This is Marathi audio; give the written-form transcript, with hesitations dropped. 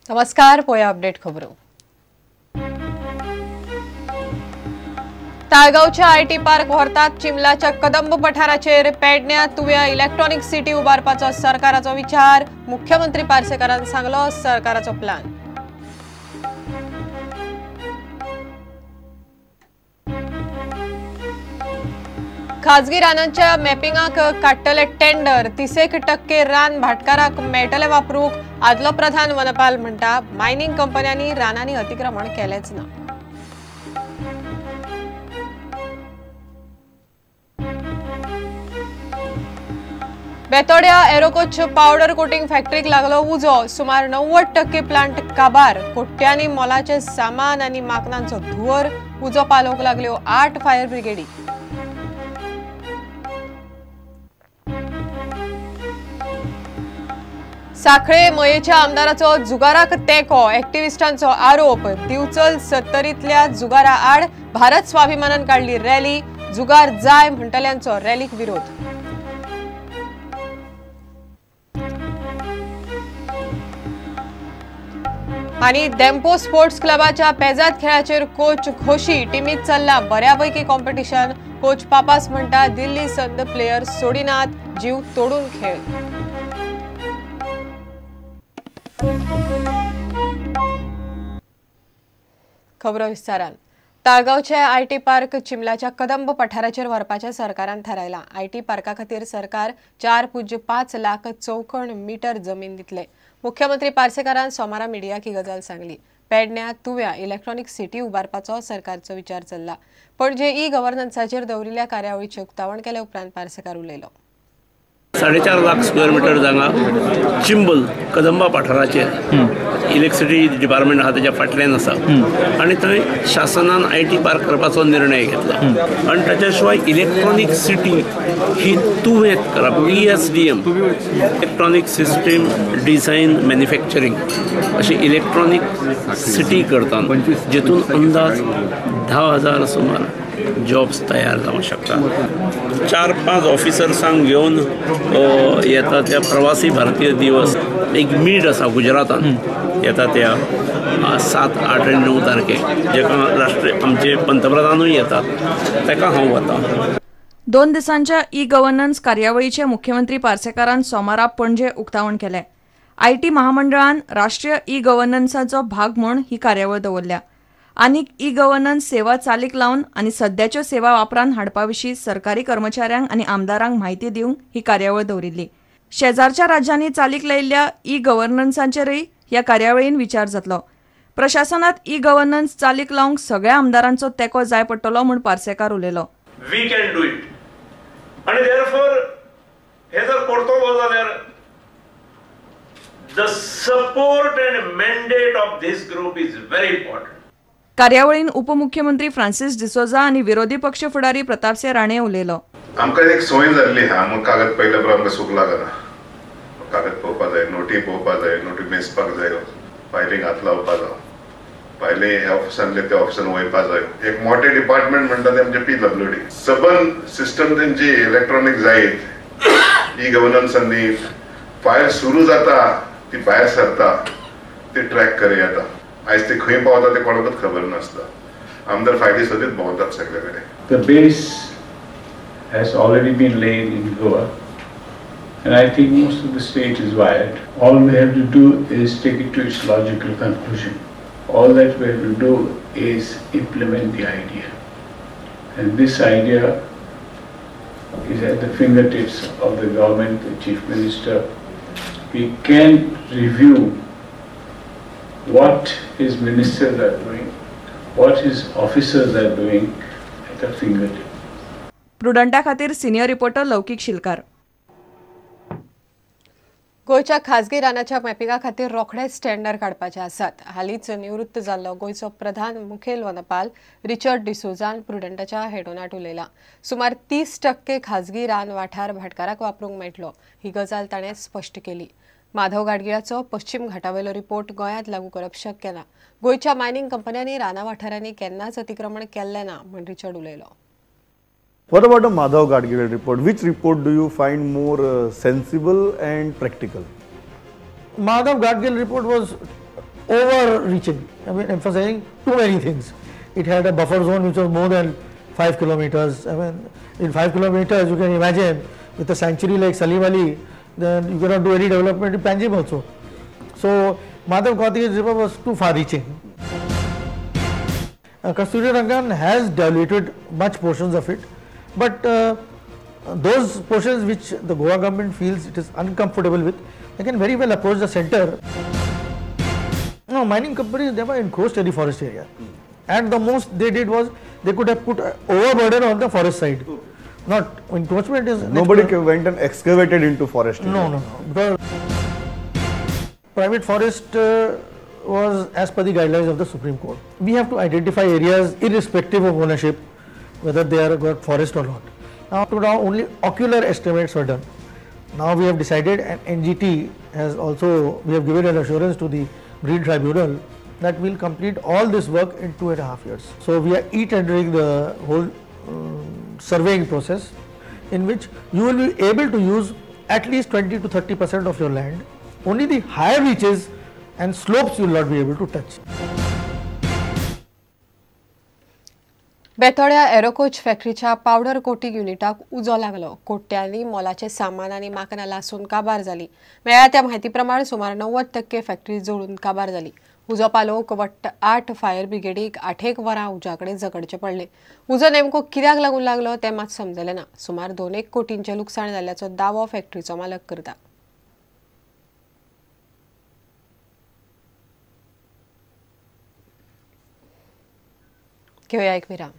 नमस्कार. पोया अपडेट खबरो. ताळगावच्या आयटी पार्क व्हरतात चिमलाच्या कदंब पठाराचेर पेडण्यात तुव्या इलेक्ट्रॉनिक सिटी उबारपाचो सरकाराचो विचार. मुख्यमंत्री पार्सेकारान सांगलो सरकाराचो प्लान. खाजगी रानांच्या मॅपिंगाक काडटले टेंडर. 30% रान भाटकाराक मेळटले वापरूक. आदलो प्रधान वनपाल म्हणटा मायनिंग कंपन्यांनी रानांनी अतिक्रमण केलेच ना. बेतोड्या एरोकोच पावडर कोटिंग फॅक्टरीक लागलो उजो. सुमार 90% प्लांट काबार. कोट्यांनी मोलाचे सामान आणि माकनांचो धुवर. उजो पालोवंक लागल्यो 8 फायर ब्रिगेडी. साखळे मयेच्या आमदाराचो जुगाराक तेंको. एक्टिव्हिस्टांचो आरोप. दिवचल 70तल्या जुगारा आड भारत स्वाभिमानान काढली रॅली. जुगार जाय म्हणटल्यांचो रॅलीक विरोध. आणि देंपो स्पोर्ट्स क्लबाच्या पेजात खेळाचेर कोच घोशी. टीमीत चल्ला बऱ्यापैकी कॉम्पिटिशन. कोच पापास म्हणटा दिल्ली संद प्लेयर सोडिनात. जीव तोडून खेळ. खबरो विस्तारान. ताळगावचे आयटी पार्क चिमलाच्या कदंब पठाराचेर व्हरपाचे सरकारान थारायला. आयटी पार्का खातीर सरकार 4.5 लाख चौखण मीटर जमीन दितले. मुख्यमंत्री पार्सेकारान सोमारा मिडियाक ही गजाल सांगली. पेडण्यात तुव्या इलेक्ट्रॉनिक सिटी उबारपाचो सरकारचो विचार चल्ला. पणजे ई गव्हर्नन्साचेर दवरिल्ल्या कार्यावळीचे उक्तावण केले उपरांत पार्सेकार उलयलो. 4.5 लाख स्क्वेअर मीटर जागा चिंबल कदंबा पठाराचेर इलेक्ट्रिसिटी डिपार्टमेंट आहा तेच्या फाटल्यान आसा आनी थंय शासनान आयटी पार्क करपाचो निर्णय घेतला. आनी ताच्या शिवाय इलेक्ट्रॉनिक सिटी ही तुवें करप ESDM electronic system design manufacturing अशी इलेक्ट्रॉनिक सिटी करता जेतून अंदाज 10,000 सुमार जॉब्स तयार जावंक शकता. 4-5 ऑफिसर्सांक घेवन येता त्या प्रवासी भारतीय दिवस एक मीट आसा गुजरातान येता त्या 7, 8 आनी 9 तारखेक जेका राष्ट्रीय आमचे पंतप्रधानूय येतात ताका हांव वता. 2 दिसांच्या ई गव्हर्नन्स कार्यावळीचे मुख्यमंत्री पार्सेकारान सोमारा पणजे उक्तावण केले. आयटी महामंडळान राष्ट्रीय ई गव्हर्नन्साचो भाग म्हूण ही कार्यावळ दवरल्या. आनीक ई गव्हर्नन्स सेवा चालीक लावन आनी सध्याच्यो सेवा वापरान हाडपाविशीं सरकारी कर्मचाऱ्यांक आनी आमदारांक म्हायती दिवंक ही कार्यावळ दवरिल्ली. शेजारच्या राज्यांनी चालीक लायिल्ल्या ई गव्हर्नन्साचेरय ह्या कार्यावळीन विचार जातलो. प्रशासनात ई गव्हर्नन्स चालीक लावंक सगळ्या आमदारांचो तेंको जाय पडटलो म्हूण पार्सेकार उलयलो. वी कॅन डू इट आनी देयरफॉर हे जर करतलो जाल्यार the support and mandate of this group is very important. कार्यावळीन उपमुख्यमंत्री फ्रांसिस डिसोजा आनी विरोधी पक्ष फुडारी प्रतापसिंह राणे उलयलो. आमकां एक संवय जाल्ली आहा आमकां कागद पयल्या पर आमकां सूख लागना. कागद पळोवपा जाय, नोटी पळोवपा जाय, नोटी मेजपाक जाय, फायलींग हात लावपा जाय, फायली ह्या ऑफिसांतले त्या ऑफिसान वयपा जाय. एक मोठे डिपार्टमेंट म्हणटा ते आमचे PWD सबन सिस्टम तेंची इलेक्ट्रॉनिक जायत. ई गव्हर्नन्सांनी फायल सुरू जाता ती भायर सरता ती ट्रॅक करी येता. आज ते खंय पावता ते कोणाकच खबर नासता. आमदार फायली सोदीत भोंवतात सगळे कडेन. The base has already been laid in Goa and I think most of the state is wired. All we have to do is take it to its logical conclusion. All that we have to do is implement the idea. And this idea is at the fingertips of the government, the chief minister. We can review what his ministers are doing, what his officers are doing at a fingertip. प्रुडंटा खातीर सिनियर रिपोर्टर लौकिक शिलकार. गोयच्या खाजगी रानाच्या मॅपिंगा खातीर रोखडेच टेंडर काडपाचे आसात. हालींच निवृत्त जाल्लो गोयचो प्रधान मुखेल वनपाल रिचर्ड डिसोजान प्रुडंटाच्या हेडोनाट उलयला. सुमार 30% खाजगी रान वाठार भाटकाराक वापरूंक मेळटलो ही गजाल ताणें स्पश्ट केली. माधव गाडगिळाचो पश्चिम घाटावेलो रिपोर्ट गोंयांत लागू करप शक्य ना. गोयच्या मायनिंग कंपन्यांनी राना वाठारांनी केन्नाच अतिक्रमण केल्लें ना म्हूण रिचर्ड उलयलो. What about the Madhav Gadgil report? Which report do you find more sensible and practical? Madhav Gadgil report was overreaching. I mean, emphasizing too many things. It had a buffer zone which was more than 5 kilometers. I mean, in 5 kilometers, you can imagine with a sanctuary like Salim Ali, then you cannot do any development in Panjim also. So, Madhav Kartikeya river was too far-reaching. Kasturi Rangan has diluted much portions of it, but those portions which the Goa government feels it is uncomfortable with, they can very well approach the centre. No, mining companies never encroached any forest area. At the most they did was they could have put overburden on the forest side. Not encroachment is Nobody went and excavated into forest area. No, because private forest was as per the guidelines of the Supreme Court. We have to identify areas irrespective of ownership, whether they are got forest or not. Now only ocular estimates were done. Now we have decided, and NGT has also, we have given an assurance to the Breed Tribunal that we will complete all this work in 2.5 years. So we are e-tendering the whole surveying process, in which you will be able to use at least 20 to 30% of your land. Only the higher reaches and slopes you will not be able to touch. बेतोड्या एरोकोच फॅक्टरीच्या पावडर कोटिंग युनिटाक उजो लागलो. कोट्यांनी मोलाचे सामान आनी माकना लासून काबार जाली. मेळ्ळ्या त्या म्हायती प्रमाण सुमार 90% फॅक्टरी जळून काबार जाली. उजो पालोवंक 8 फायर ब्रिगेडीक 8 वरां उज्याकडे झगडचे पडले. उजो नेमको कित्याक लागून लागलो तें मात समजलें ना. सुमार 2 कोटींचें लुकसाण जाल्ल्याचो दावो फॅक्टरीचो मालक करता. घेऊया एक विराम.